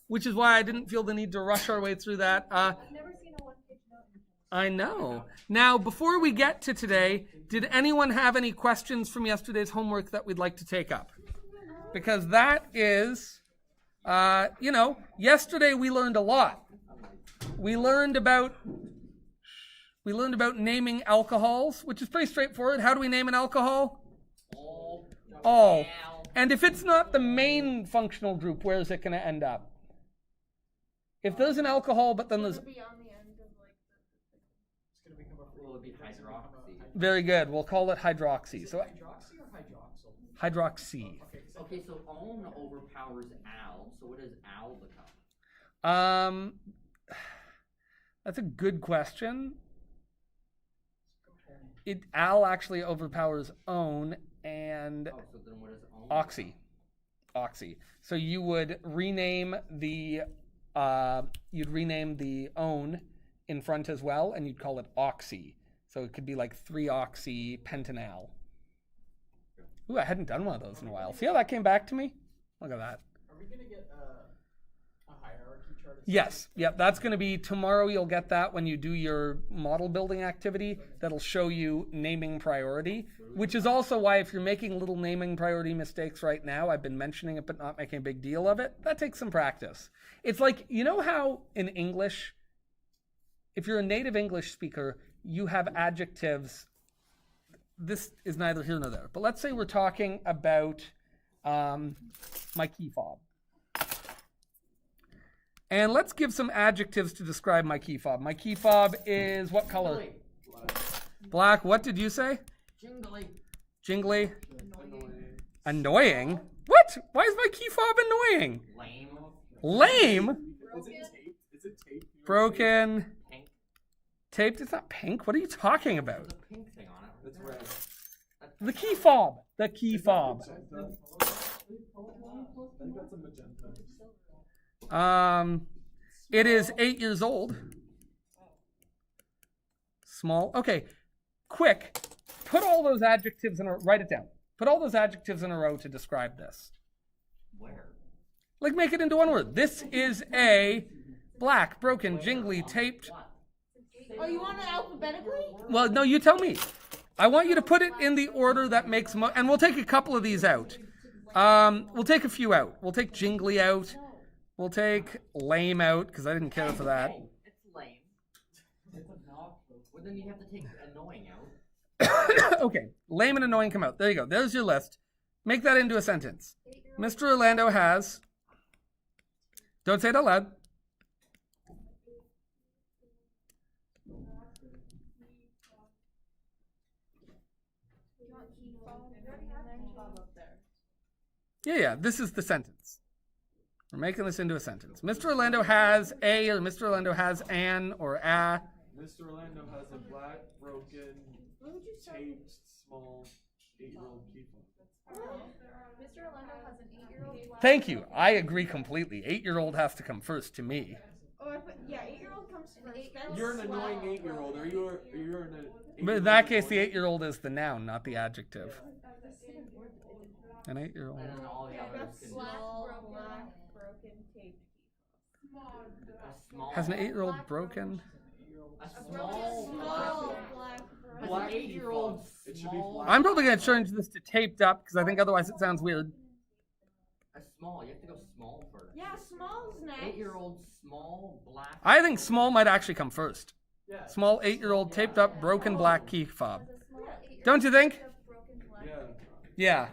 which is why I didn't feel the need to rush our way through that. I've never seen a one-page note. I know. Now, before we get to today, did anyone have any questions from yesterday's homework that we'd like to take up? Because that is, yesterday we learned a lot. We learned about naming alcohols, which is pretty straightforward. How do we name an alcohol? All. And if it's not the main functional group, where is it going to end up? If there's an alcohol, but then there's... It'll be on the end of like It's going to become a... Will it be hydroxy? Very good. We'll call it hydroxy. So hydroxy or hydroxyl? hydroxy. Okay, so on overpowers al. So what does al become? That's a good question. Al actually overpowers own and So then what is on? oxy. So you would rename the own in front as well, and you'd call it oxy. So it could be like 3-oxy pentanal. Ooh, I hadn't done one of those in a while. See how that came back to me? Look at that. Are we going to get a hierarchy chart? Yes. Yep. That's going to be tomorrow. You'll get that when you do your model building activity. That'll show you naming priority, which is also why if you're making little naming priority mistakes right now, I've been mentioning it but not making a big deal of it. That takes some practice. It's like, you know how in English, if you're a native English speaker, you have adjectives. This is neither here nor there. But let's say we're talking about my key fob. And let's give some adjectives to describe my key fob. My key fob is what color? Black. What did you say? Jingly. Jingly. Annoying. What? Why is my key fob annoying? Lame. Lame? Is it taped? Is it taped? Broken. Pink. Taped? It's not pink. What are you talking about? There's a pink thing on it. It's red. The key fob. The key fob. I think that's a magenta. It is 8 years old. Small. Okay. Quick. Put all those adjectives write it down. Put all those adjectives in a row to describe this. Where? Like make it into one word. This is a black, broken, jingly, taped. What? Oh, you want it alphabetically? Well, no, you tell me. I want you to put it in the order that makes and we'll take a couple of these out. We'll take a few out. We'll take jingly out. We'll take lame out because I didn't care for that. It's lame. Well, then you have to take annoying out. Okay, lame and annoying come out. There you go. There's your list. Make that into a sentence. Mr. Orlando has... Don't say it out loud. Yeah, this is the sentence. We're making this into a sentence. Mr. Orlando has a, or Mr. Orlando has an, or a. Mr. Orlando has a black, broken, taped, small 8-year-old key fob. Mr. Orlando has an 8-year-old. Thank you. I agree completely. 8-year-old has to come first to me. Oh, 8-year-old comes first. You're an annoying 8-year-old. Are you an But in that case, the 8-year-old is the noun, not the adjective. An 8-year-old. And then all the others can Black, broken, taped. a small. Has an 8-year-old broken? A small. Black, Has an 8-year-old It should be small. black. I'm probably going to change this to taped up because I think otherwise it sounds weird. A small. You have to go small first. Yeah, small's next. 8-year-old small black. I think small might actually come first. Yeah. Small 8-year-old taped up broken black key fob. Don't you think? Yeah. Yeah.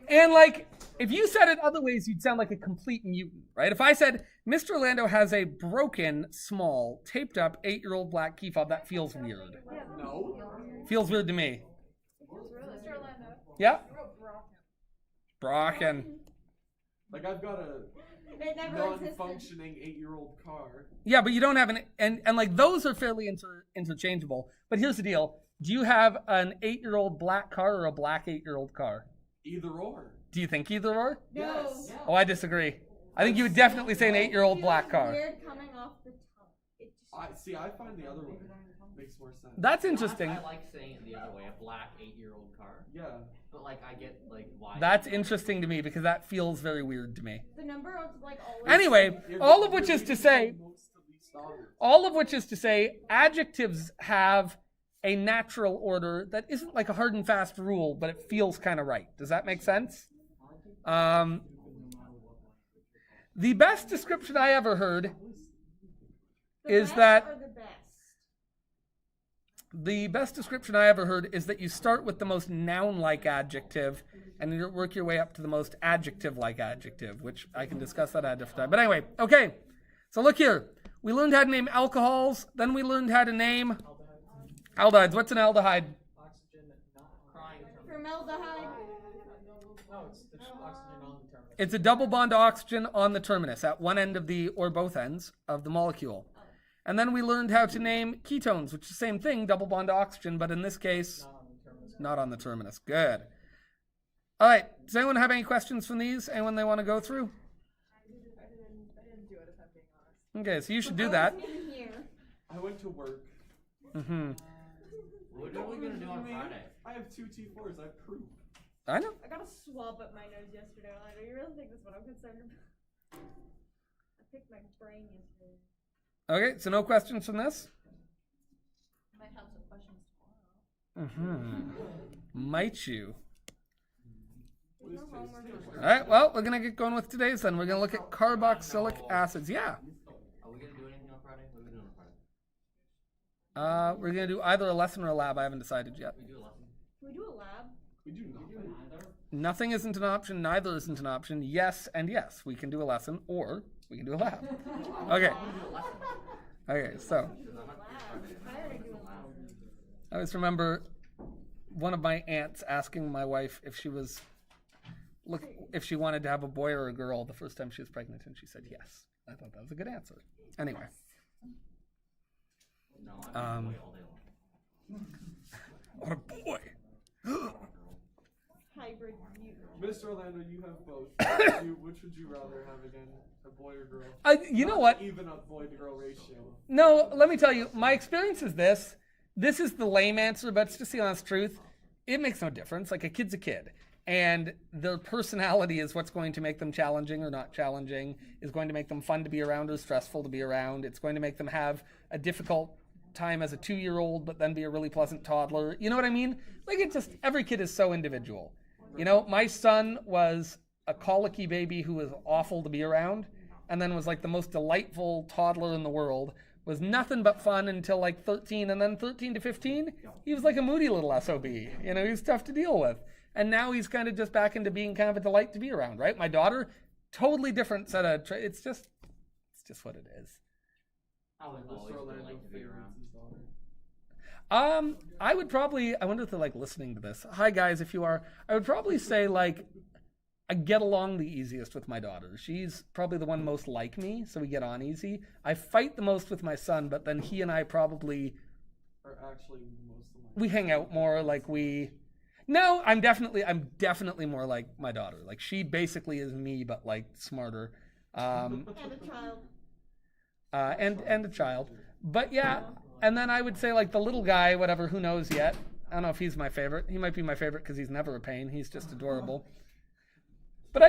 And like, if you said it other ways, you'd sound like a complete mutant, right? If I said, Mr. Orlando has a broken, small, taped up 8-year-old black key fob, that feels weird. No. Feels weird to me. Mr. Orlando. Yeah? Broken. Broken. Like I've got a It never existed. non-functioning 8-year-old car. Yeah, but you don't have and like those are fairly interchangeable. But here's the deal. Do you have an 8-year-old black car or a black 8-year-old car? Either or. Do you think either or? No. Yes. Oh, I disagree. I think you would definitely say an 8-year-old black car. Weird coming off the tongue. It I find the other one makes more sense. That's interesting. I like saying it the other way, a black 8-year-old car. Yeah. But like I get like why. That's interesting to me because that feels very weird to me. The number of like always. Anyway, all of which is to say, adjectives have a natural order that isn't like a hard and fast rule, but it feels kind of right. Does that make sense? The best description I ever heard is that the best description I ever heard is that you start with the most noun-like adjective and you work your way up to the most adjective-like adjective, which I can discuss that at a different time. But anyway, okay. So look here. We learned how to name alcohols. Then we learned how to name aldehydes. What's an aldehyde? Formaldehyde. No, it's the oxygen on the terminus. It's a double bond to oxygen on the terminus at one end of the, or both ends, of the molecule. And then we learned how to name ketones, which is the same thing, double bond to oxygen, but in this case, not on the terminus. Good. All right. Does anyone have any questions from these? Anyone they want to go through? I didn't do it, if I'm being honest. Okay, so you should do that. I went to work. Mm-hmm. What are we gonna do on Friday? I have 2 T4s. I have proof. I know. I got a swab up my nose yesterday. Like, do you really think that's what I'm concerned about? I picked my brain yesterday. Okay, so no questions from this? Might have some questions tomorrow. Mm-hmm. Might you? There's no homework. All right, well, we're going to get going with today's then. We're going to look at carboxylic acids. Yeah. Are we gonna do anything on Friday? What are we doing on Friday? We're going to do either a lesson or a lab. I haven't decided yet. We do a lesson. Can we do a lab? We do nothing. Nothing isn't an option. Neither isn't an option. Yes and yes. We can do a lesson or we can do a lab. Okay. Okay, so I always remember one of my aunts asking my wife if she wanted to have a boy or a girl the first time she was pregnant, and she said yes. I thought that was a good answer. Anyway. No, I'm boy all day long. What a boy! Hybrid mutant. Mr. Orlando, you have both. Which would you rather have again, a boy or girl? You know what? Even a boy to girl ratio. No, let me tell you, my experience is this. This is the lame answer, but it's just the honest truth. It makes no difference. Like, a kid's a kid. And their personality is what's going to make them challenging or not challenging, is going to make them fun to be around or stressful to be around. It's going to make them have a difficult time as a 2-year-old, but then be a really pleasant toddler. You know what I mean? Like, it's just, every kid is so individual. You know, my son was a colicky baby who was awful to be around, and then was like the most delightful toddler in the world. Was nothing but fun until like 13, and then 13 to 15, he was like a moody little SOB. You know, he was tough to deal with. And now he's kind of just back into being kind of a delight to be around, right? My daughter, totally different set of it's just what it is. I would always Mr. Orlando like to be around. favorites his daughter. I would probably, I wonder if they're like listening to this. Hi guys, if you are, I would probably say like, I get along the easiest with my daughter. She's probably the one most like me, so we get on easy. I fight the most with my son, but then he and I probably Are actually most of my. we hang out more. Like no, I'm definitely more like my daughter. Like, she basically is me, but like smarter. And a child. And a child. But yeah, and then I would say like the little guy, whatever, who knows yet. I don't know if he's my favorite. He might be my favorite because he's never a pain. He's just adorable. But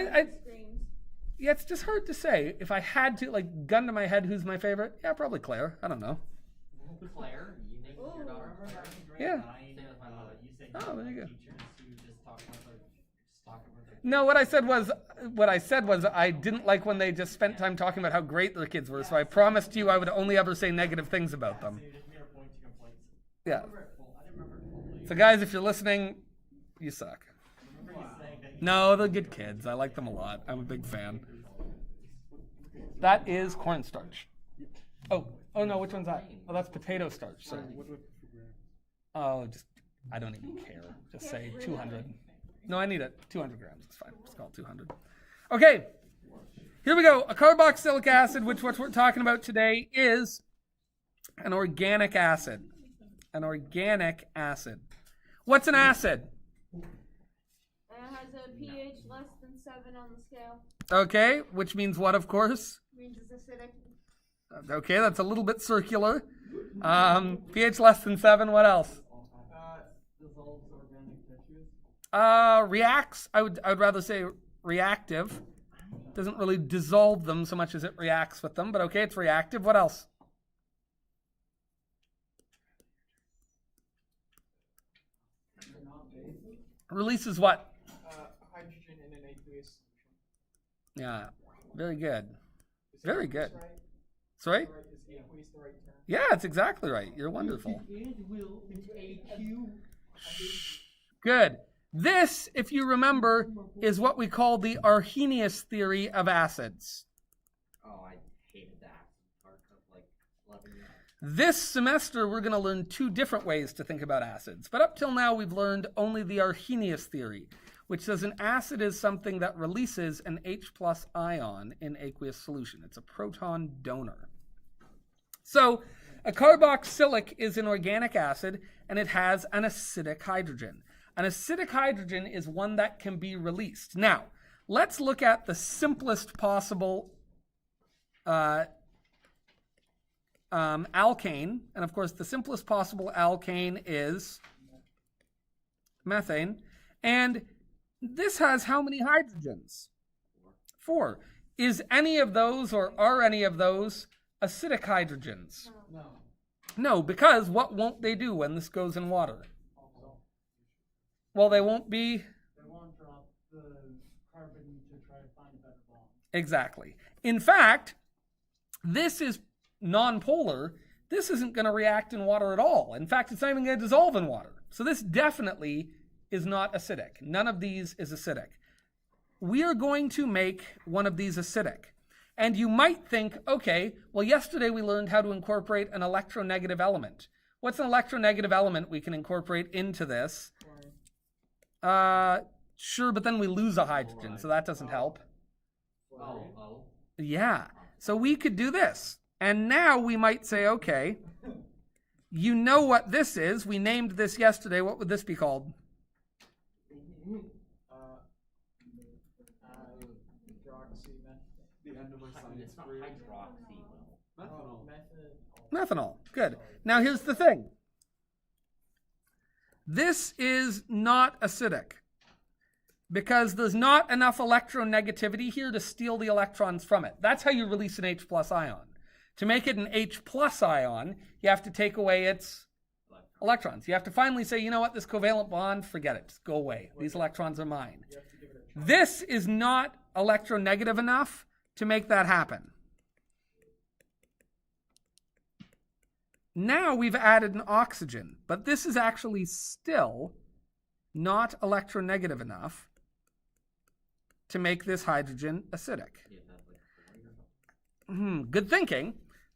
yeah, it's just hard to say. If I had to, like, gun to my head, who's my favorite? Yeah, probably Claire. I don't know. Claire, you named your daughter Claire? Yeah. Same with my mother. You said Oh, there you go. teachers who just talk about their No, what I said was I didn't like when they just spent time talking about how great their kids were. So I promised you I would only ever say negative things about them. Yeah. So guys, if you're listening, you suck. No, they're good kids. I like them a lot. I'm a big fan. That is cornstarch. Oh no, which one's that? Oh, that's potato starch. Sorry. Oh, I don't even care. Just say 200. No, I need it. 200 grams. It's fine. Let's call it 200. Okay. Here we go. A carboxylic acid, which what we're talking about today is an organic acid. An organic acid. What's an acid? It has a pH less than 7 on the scale. Okay, which means what, of course? Means it's acidic. Okay, that's a little bit circular. pH less than 7, what else? Dissolves organic tissues. Reacts, I would rather say reactive. Doesn't really dissolve them so much as it reacts with them, but okay, it's reactive. What else? Releases what? Hydrogen in an aqueous solution. Yeah, very good. Is Very aqueous good. right? Sorry? Is aqueous the right term? Yeah, it's exactly right. You're wonderful. Good. This, if you remember, is what we call the Arrhenius theory of acids. Oh, I hated that part of like 11 years. This semester, we're going to learn 2 different ways to think about acids. But up till now, we've learned only the Arrhenius theory, which says an acid is something that releases an H+ ion in aqueous solution. It's a proton donor. So a carboxylic is an organic acid, and it has an acidic hydrogen. An acidic hydrogen is one that can be released. Now, let's look at the simplest possible alkane. And of course, the simplest possible alkane is methane. And this has how many hydrogens? 4. Is any of those, or are any of those, acidic hydrogens? No. No, because what won't they do when this goes in water? Well, they won't be... They won't drop the carbon to try to find a better bond. Exactly. In fact, this is non-polar. This isn't going to react in water at all. In fact, it's not even going to dissolve in water. So this definitely is not acidic. None of these is acidic. We are going to make one of these acidic. And you might think, okay, well, yesterday we learned how to incorporate an electronegative element. What's an electronegative element we can incorporate into this? Sure, but then we lose a hydrogen, so that doesn't help. Oh. Yeah, so we could do this. And now we might say, okay, you know what this is. We named this yesterday. What would this be called? The end of my science It's not career. hydroxy. Methanol. Methanol. Good. Now here's the thing. This is not acidic because there's not enough electronegativity here to steal the electrons from it. That's how you release an H+ ion. To make it an H+ ion, you have to take away its electrons. You have to finally say, you know what, this covalent bond, forget it. Just go away. These electrons are mine. This is not electronegative enough to make that happen. Now we've added an oxygen, but this is actually still not electronegative enough to make this hydrogen acidic. Good thinking.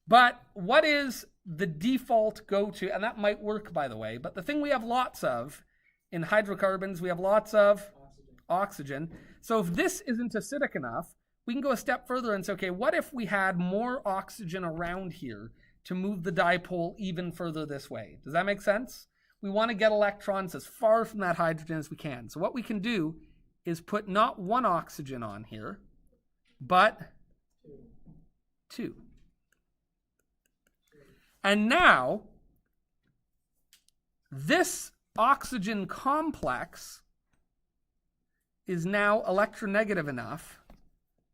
But what is the default go-to? And that might work, by the way. But the thing we have lots of in hydrocarbons, we have lots of oxygen. So if this isn't acidic enough, we can go a step further and say, okay, what if we had more oxygen around here to move the dipole even further this way? Does that make sense? We want to get electrons as far from that hydrogen as we can. So what we can do is put not 1 oxygen on here, but 2. And now, this oxygen complex is now electronegative enough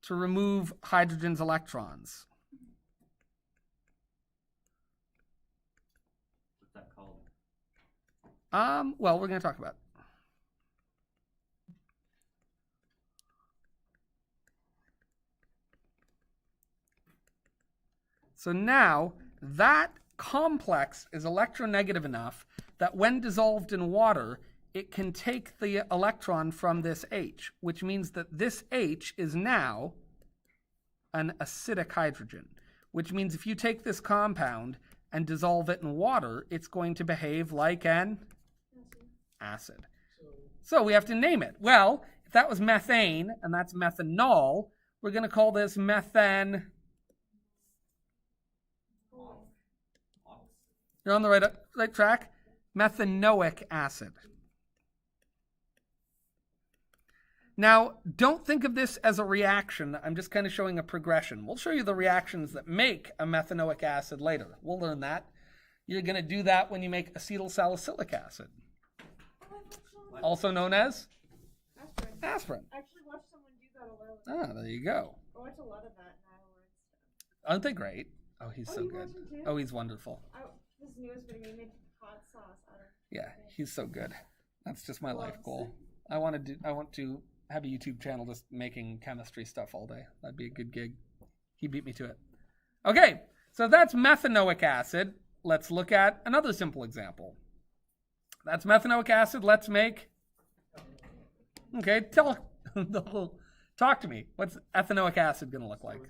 to remove hydrogen's electrons. What's that called? Well, we're going to talk about it. So now that complex is electronegative enough that when dissolved in water, it can take the electron from this H, which means that this H is now an acidic hydrogen, which means if you take this compound and dissolve it in water, it's going to behave like an acid. So we have to name it. Well, if that was methane and that's methanol, we're going to call this You're on the right track. Methanoic acid. Now, don't think of this as a reaction. I'm just kind of showing a progression. We'll show you the reactions that make a methanoic acid later. We'll learn that. You're going to do that when you make acetyl salicylic acid, also known as Aspirin. aspirin. I actually watched someone do that a little. Ah, there you go. I watch a lot of that now. Aren't they great? Oh, he's so you good. watch them too? Oh, he's wonderful. His newest video, he made hot sauce out of. Yeah, he's so good. That's just my life goal. I want to have a YouTube channel just making chemistry stuff all day. That'd be a good gig. He beat me to it. Okay, so that's methanoic acid. Let's look at another simple example. That's methanoic acid. Let's make. Okay, talk to me. What's ethanoic acid going to look like?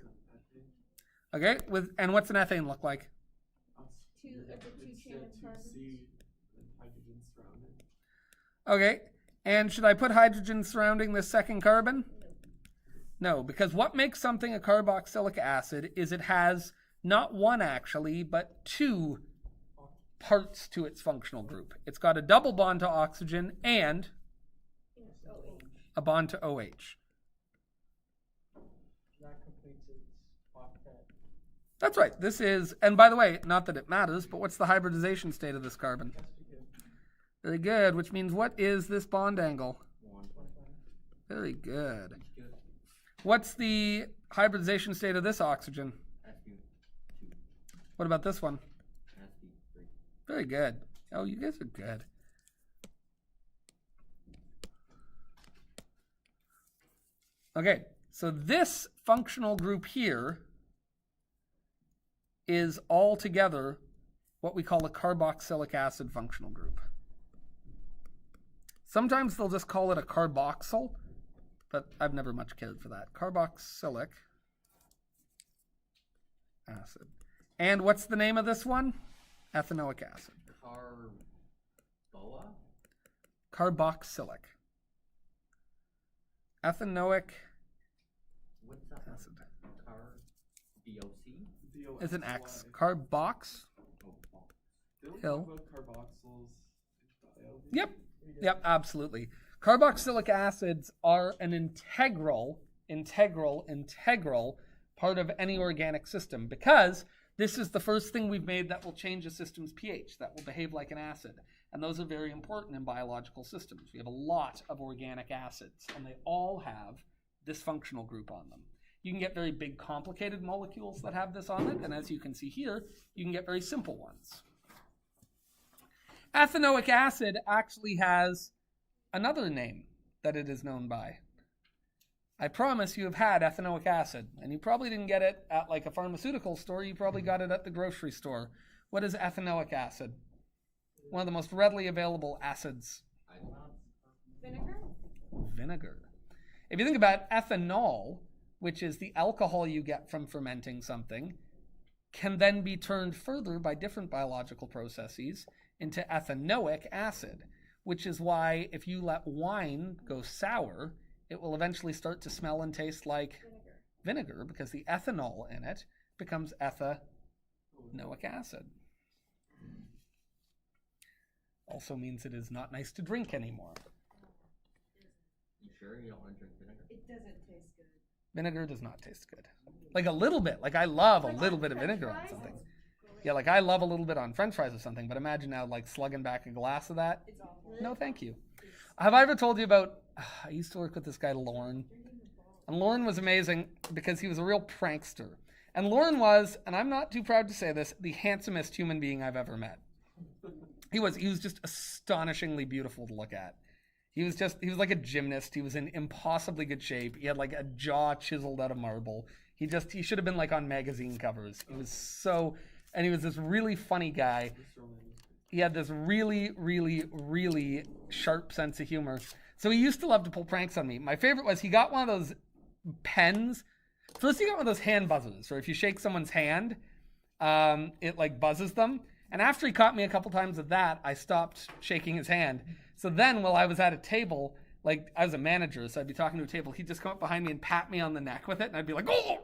Okay, and what's an ethane look like? Two chain of carbons. Hydrogen surrounding. Okay, and should I put hydrogen surrounding this second carbon? No, because what makes something a carboxylic acid is it has not one actually, but two parts to its functional group. It's got a double bond to oxygen and a bond to OH. That completes its octet. That's right. This is, and by the way, not that it matters, but what's the hybridization state of this carbon? Very good, which means what is this bond angle? 1. Very good. What's the hybridization state of this oxygen? SU2. What about this one? SU3. Very good. Oh, you guys are good. Okay, so this functional group here is altogether what we call a carboxylic acid functional group. Sometimes they'll just call it a carboxyl, but I've never much cared for that. Carboxylic acid. And what's the name of this one? Ethanoic acid. Carboa? Carboxylic. Ethanoic What's that? acid. Carboc? Is an X. Carbox. Oh, oh. They don't Hill. talk about carboxyls in bio. Yep. Yep, absolutely. Carboxylic acids are an integral part of any organic system because this is the first thing we've made that will change a system's pH, that will behave like an acid. And those are very important in biological systems. We have a lot of organic acids, and they all have this functional group on them. You can get very big, complicated molecules that have this on it, and as you can see here, you can get very simple ones. Ethanoic acid actually has another name that it is known by. I promise you have had ethanoic acid, and you probably didn't get it at like a pharmaceutical store, you probably got it at the grocery store. What is ethanoic acid? One of the most readily available acids. Vinegar? Vinegar. If you think about ethanol, which is the alcohol you get from fermenting something, can then be turned further by different biological processes into ethanoic acid, which is why if you let wine go sour, it will eventually start to smell and taste like vinegar because the ethanol in it becomes ethanoic acid. Also means it is not nice to drink anymore. You sure you don't want to drink vinegar? It doesn't taste good. Vinegar does not taste good. Like a little bit. Like I love a little bit of vinegar on something. Yeah, like I love a little bit on French fries or something, but imagine now like slugging back a glass of that. It's awful. No, thank you. Have I ever told you about, I used to work with this guy, Lauren. And Lauren was amazing because he was a real prankster. And Lauren was, and I'm not too proud to say this, the handsomest human being I've ever met. He was just astonishingly beautiful to look at. He was like a gymnast. He was in impossibly good shape. He had like a jaw chiseled out of marble. He should have been like on magazine covers. He was this really funny guy. He had this really, really, really sharp sense of humor. So he used to love to pull pranks on me. My favorite was he got one of those pens. First he got one of those hand buzzers, where if you shake someone's hand, it like buzzes them. And after he caught me a couple times with that, I stopped shaking his hand. So then while I was at a table, like I was a manager, so I'd be talking to a table, he'd just come up behind me and pat me on the neck with it, and I'd be like, oh!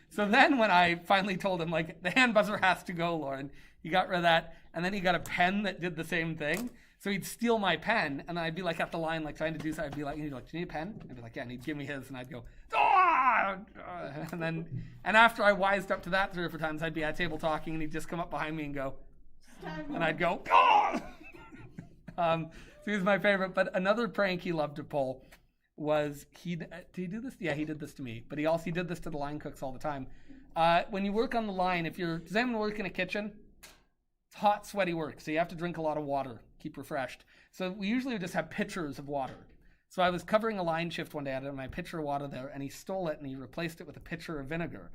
So then when I finally told him, like, the hand buzzer has to go, Lauren, he got rid of that, and then he got a pen that did the same thing. So he'd steal my pen, and I'd be like at the line, like trying to do something. I'd be like, do you need a pen? I'd be like, yeah, and he'd give me his, and I'd go, ah! And after I wised up to that 3 or 4 times, I'd be at table talking, and he'd just come up behind me and go, and I'd go, ah! So he was my favorite. But another prank he loved to pull was did he do this? Yeah, he did this to me. But he did this to the line cooks all the time. When you work on the line, does anyone work in a kitchen? It's hot, sweaty work, so you have to drink a lot of water, keep refreshed. So we usually would just have pitchers of water. So I was covering a line shift one day, I had my pitcher of water there, and he stole it and he replaced it with a pitcher of vinegar.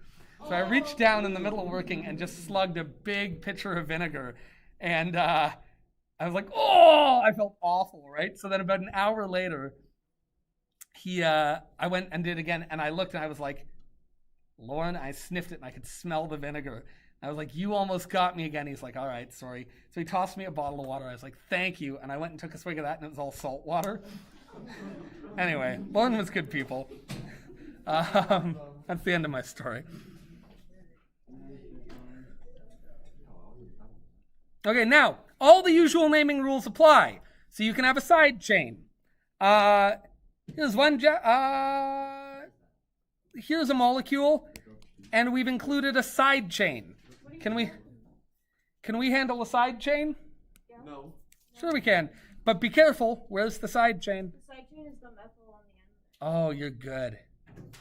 So I reached down in the middle of working and just slugged a big pitcher of vinegar. And I was like, oh, I felt awful, right? So then about an hour later, I went and did it again, and I looked and I was like, Lauren, I sniffed it and I could smell the vinegar. I was like, you almost got me again. He's like, all right, sorry. So he tossed me a bottle of water. I was like, thank you. And I went and took a swig of that, and it was all salt water. Anyway, Lauren was good people. That's the end of my story. Okay, now, all the usual naming rules apply. So you can have a side chain. Here's one. Here's a molecule, and we've included a side chain. Can we handle a side chain? No. Sure we can. But be careful. Where's the side chain? The side chain is the methyl on the end. Oh, you're good.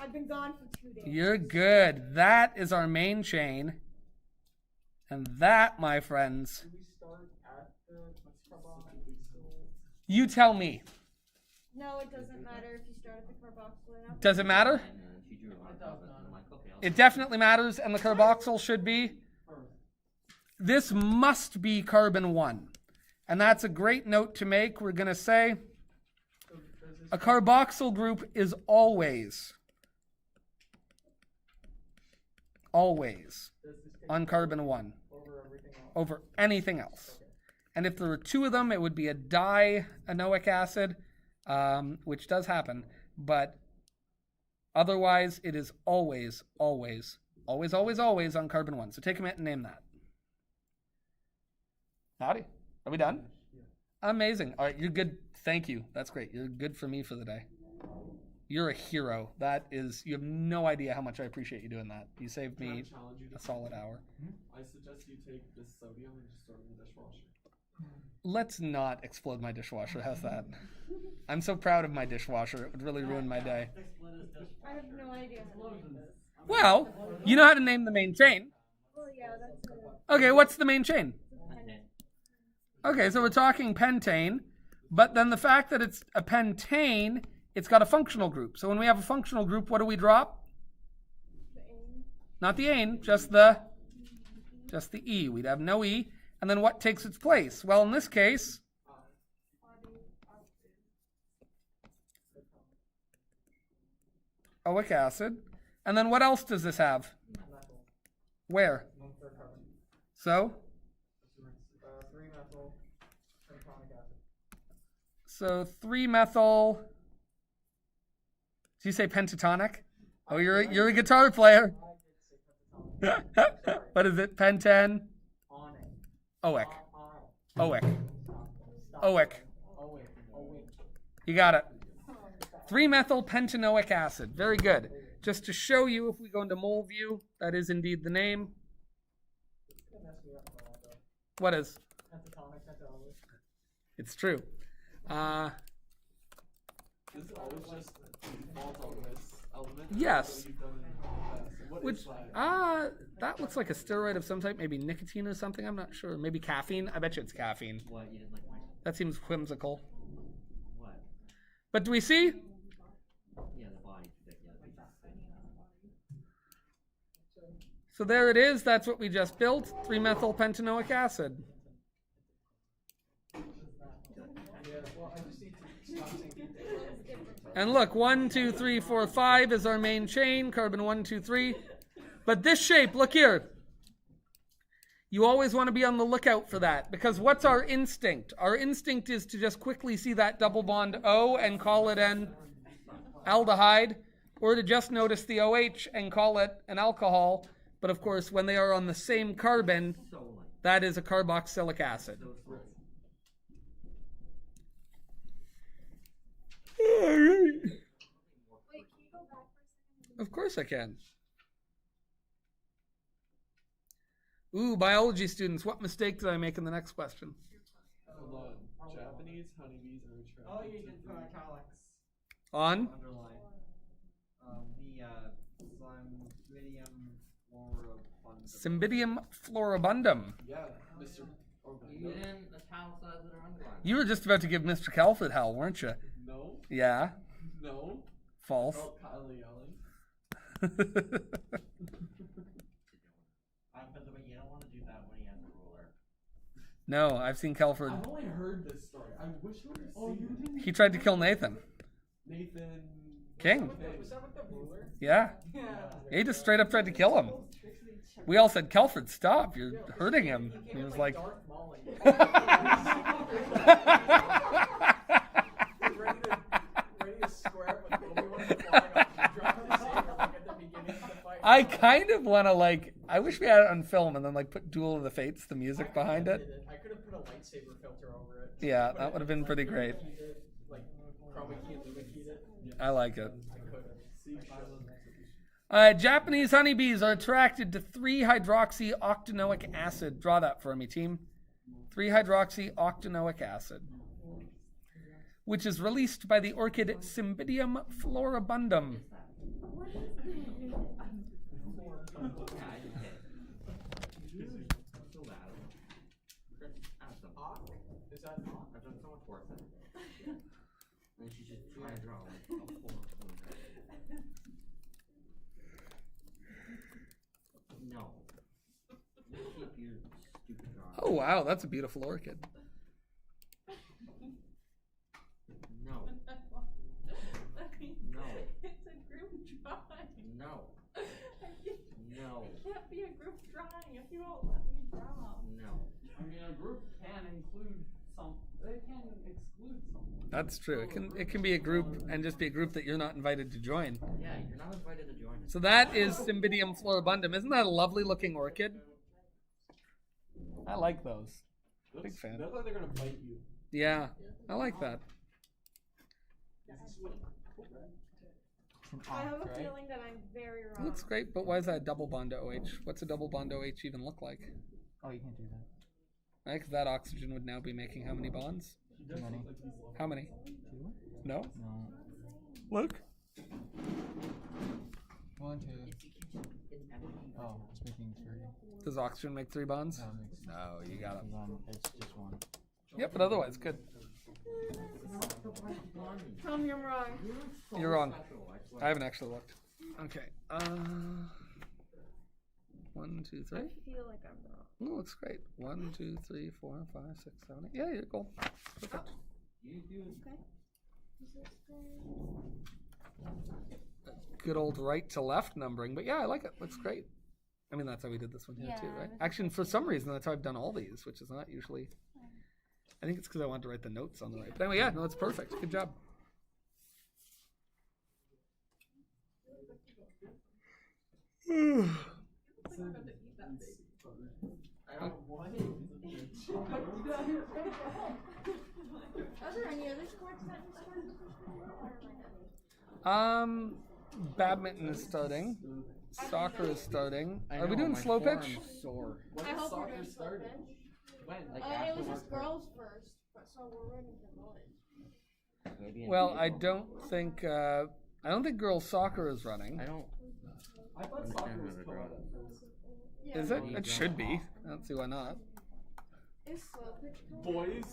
I've been gone for 2 days. You're good. That is our main chain. And that, my friends, Do we start at the carboxylic? you tell me. No, it doesn't matter if you start at the carboxylic. Does it matter? And she drew a lot of it, and I'm like, okay, It definitely matters, and the carboxyl should be. This must be carbon 1. And that's a great note to make. We're going to say a carboxyl group is always on carbon 1 over anything else. And if there were 2 of them, it would be a dianoic acid, which does happen. But otherwise, it is always on carbon 1. So take a minute and name that. Howdy. Are we done? Amazing. All right, you're good. Thank you. That's great. You're good for me for the day. You're a hero. You have no idea how much I appreciate you doing that. You saved Can I me challenge you to a solid hour. I suggest you take this sodium and just throw it in the dishwasher. Let's not explode my dishwasher. How's that? I'm so proud of my dishwasher. It would really ruin my day. I have no idea how to name this. Well, you know how to name the main chain. Well, yeah, that's it. Okay, what's the main chain? pentane. Okay, so we're talking pentane, but then the fact that it's a pentane, it's got a functional group. So when we have a functional group, what do we drop? The aim. Not the ane, just the E. We'd have no E. And then what takes its place? Well, in this case, oic acid. And then what else does this have? Where? So? 3-methyl Ethanoic acid. So 3-methyl. Did you say pentatonic? Oh, you're a guitar player. What is it? Penten? Oic. Oic. Oic. You got it. 3-methyl pentanoic acid. Very good. Just to show you, if we go into mole view, that is indeed the name. What is? It's true. This is always just default on this element. Yes. What you've done in the past. And what Which, is that? that looks like a steroid of some type, maybe nicotine or something, I'm not sure. Maybe caffeine. I bet you it's caffeine. What, you didn't like my, That seems whimsical. what? But do we see? Yeah, the body too big, yeah, the picture's thin. So there it is. That's what we just built. 3-methyl pentanoic acid. And look, 1, 2, 3, 4, 5 is our main chain. Carbon 1, 2, 3. But this shape, look here. You always want to be on the lookout for that, because what's our instinct? Our instinct is to just quickly see that double bond O and call it an aldehyde, or to just notice the OH and call it an alcohol. But of course, when they are on the same carbon, So like, that is a carboxylic acid. so slow. Wait, can you go back for a second? Of course I can. Ooh, biology students, what mistake did I make in the next question? Hold on. Japanese honeybees are attracted Oh, you to did put italics. On? Underline. Cymbidium Cymbidium floribundum. floribundum. Yeah, Mr. Oh, You didn't italicize it or underline. You were just about to give Mr. Calford hell, weren't you? No, Yeah. no. False. Oh, Kyle yelling. By the way, you don't want to do that when he has a ruler. No, I've seen Calford. I've only heard this story. I wish I would have seen it. He tried to kill Nathan. Nathan King. Was that with the ruler? Yeah. He just straight up tried to kill him. We all said, Calford, stop. You're hurting him. And he was like... Ready to square with Obi-Wan flying off and dropping the saber like at the beginning of the fight. I kind of want to, like... I wish we had it on film and then, like, put Duel of the Fates, the music behind it. I could have put a lightsaber filter over it. Yeah, that would have been pretty great. Like, chroma key and luma keyed it. I like it. I could have. Japanese honeybees are attracted to 3-hydroxy-octanoic acid. Draw that for me, team. 3-hydroxy-octanoic acid, which is released by the orchid Cymbidium floribundum. What is this? Yeah, I did hit. Feel bad. Chris, add some. Is that not? I've done so much worse than yeah. And she's just trying to draw like a full. No. Keep your stupid drawing. Oh, wow, that's a beautiful orchid. No. No. It's a group drawing. No. No. It can't be a group drawing if you won't let me draw. No. I mean, a group can include some. They can exclude someone. That's true. It can be a group and just be a group that you're not invited to join. Yeah, you're not invited to join us. So that is Cymbidium floribundum. Isn't that a lovely looking orchid? I like those. Big fan. They look like they're gonna bite you. Yeah, I like that. I have a feeling that I'm very It wrong. looks great, but why is that a double bond to OH? What's a double bond to OH even look like? Oh, you can't do that. Right, because that oxygen would now be making how many bonds? He does Many. look like he's loving How many? 2? No? No. Look. 1, 2. It's Oh, it's making 3. Does oxygen make 3 bonds? No, it makes No, you got it. it's just 1. Yep, but otherwise, good. Tell me I'm wrong. You're wrong. I haven't actually looked. Okay. 1, 2, 3. I feel like I'm wrong. Oh, looks great. 1, 2, 3, 4, 5, 6, 7, 8. Yeah, you're cool. Perfect. Good old right to left numbering, but yeah, I like it. Looks great. I mean, that's how we did this one here too, right? Actually, for some reason, that's how I've done all these, which is not usually. I think it's because I wanted to write the notes on the right. But anyway, yeah, no, it's perfect. Good job. Are there any other sports that you Badminton is starting. Soccer is starting. I Are we know, doing my slow pitch? forearm's sore. When I did hope we're soccer doing start? sports. When? Like It after was just work. girls first, but so we're running the boys. Maybe in Well, I April. don't think girls soccer is running. I don't. I thought Understand soccer how was to co-ed draw. at first. Yeah. Is it? It should be. I don't see why not. Is slow pitch cool? Boys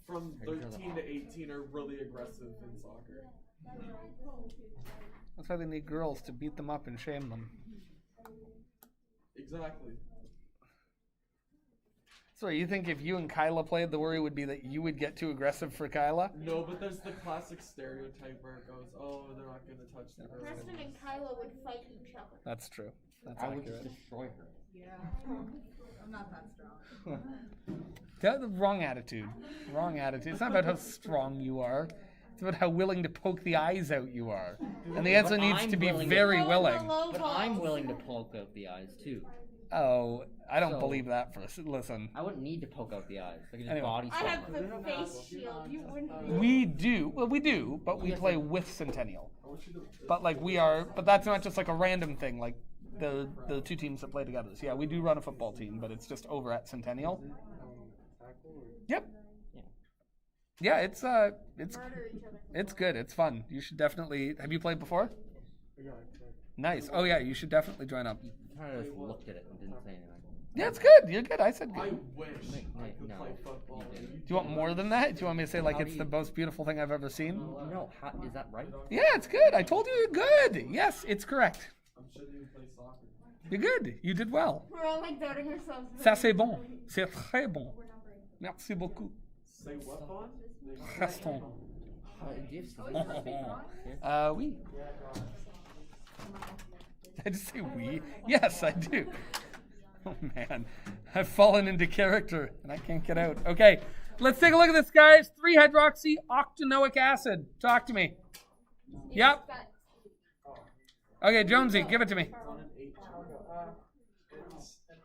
from 13 to 18 are really aggressive in soccer. That's why they need girls to beat them up and shame them. Exactly. So you think if you and Kyla played, the worry would be that you would get too aggressive for Kyla? No, but there's the classic stereotype where it goes, oh, they're not going to touch the girl. Preston and Kyla would fight each other. That's true. That's I would just accurate. destroy her. I'm not that strong. That's the wrong attitude. Wrong attitude. It's not about how strong you are. It's about how willing to poke the eyes out you are. And the answer But needs I'm to be willing to- very Throw in the willing. low But balls. I'm willing to poke out the eyes too. Oh, I don't So- believe that for us. Listen. I wouldn't need to poke out the eyes. I can just Anyway. body I swap have them. the face shield. You wouldn't. We do. Well, we do, but we play with Centennial. But like we are, but that's not just like a random thing. Like the two teams that play together. So yeah, we do run a football team, but it's just over at Centennial. Yep. Yeah, it's Murder each other. it's good. It's fun. You should definitely. Have you played before? Nice. Oh yeah, you should definitely join up. I just looked at it and didn't say anything. Yeah, it's good. You're good. I said I good. wish I could no, play football. you didn't. Do you want more than that? Do you want me to say like How it's do the you- most beautiful thing I've ever seen? No, how, is that right? Yeah, it's good. I told you you're good. Yes, it's correct. I'm sure you play soccer. You're good. You did well. We're all like doubting ourselves. Ça c'est bon. C'est très bon. Merci beaucoup. Say what, Bond? Gaston. Oui. Did I just say we? Yes, I do. Oh man, I've fallen into character and I can't get out. Okay, let's take a look at this, guys. 3-hydroxy octanoic acid. Talk to me. Yep. Okay, Jonesy, give it to me. It's an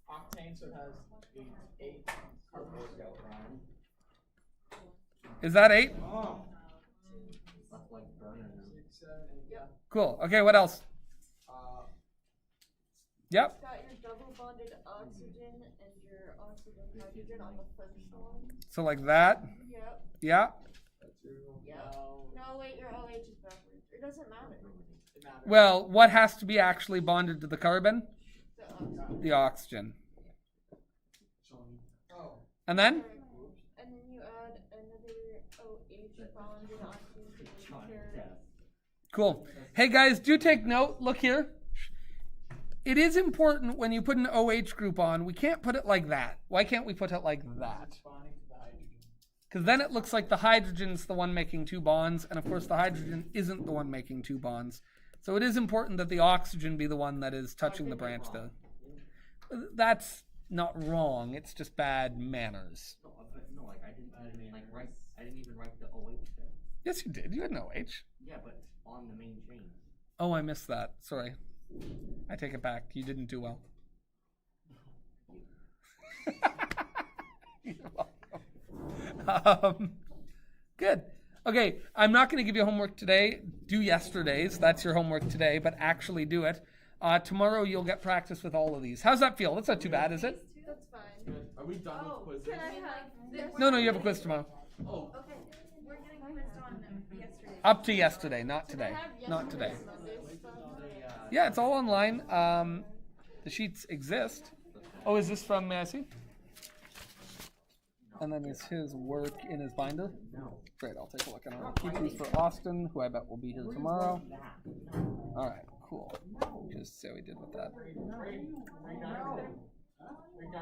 octane, so it has 8 carboxylic. Is that 8? That's like burning them. 6, 7, 8. Yeah. Cool. Okay, what else? Yep. Got your double bonded oxygen and your oxygen hydrogen on the first one. So like that. Yep. Yeah. Yep. No, wait, your OH is backwards. It doesn't matter. It matters. Well, what has to be actually bonded to the carbon? The oxygen. The oxygen. Oh. And then? And then you add another OH bonded oxygen to your Cool. Hey guys, do take note. Look here. It is important when you put an OH group on, we can't put it like that. Why can't we put it like that? Responding to the hydrogen. Because then it looks like the hydrogen's the one making 2 bonds, and of course the hydrogen isn't the one making 2 bonds. So it is important that the oxygen be the one that is touching the branch though. That's not wrong, it's just bad manners. No, like I didn't even write the OH there. Yes, you did. You had an OH. Yeah, but on the main chain. Oh, I missed that. Sorry. I take it back. You didn't do well. You're welcome. Good. Okay, I'm not going to give you homework today. Do yesterday's. That's your homework today, but actually do it. Tomorrow you'll get practice with all of these. How's that feel? That's not too bad, is it? That's fine. Are we done with quizzes? Can I have No, you have a quiz tomorrow. Oh, Okay, we're getting quizzed on yesterday. Up to yesterday, not today. Not today. Yeah, it's all online. The sheets exist. Oh, is this from, may I see? And then is his work in his binder? No. Great, I'll take a look. And I'll keep these for Austin, who I bet will be here tomorrow. All right, cool. Just see how we did with that.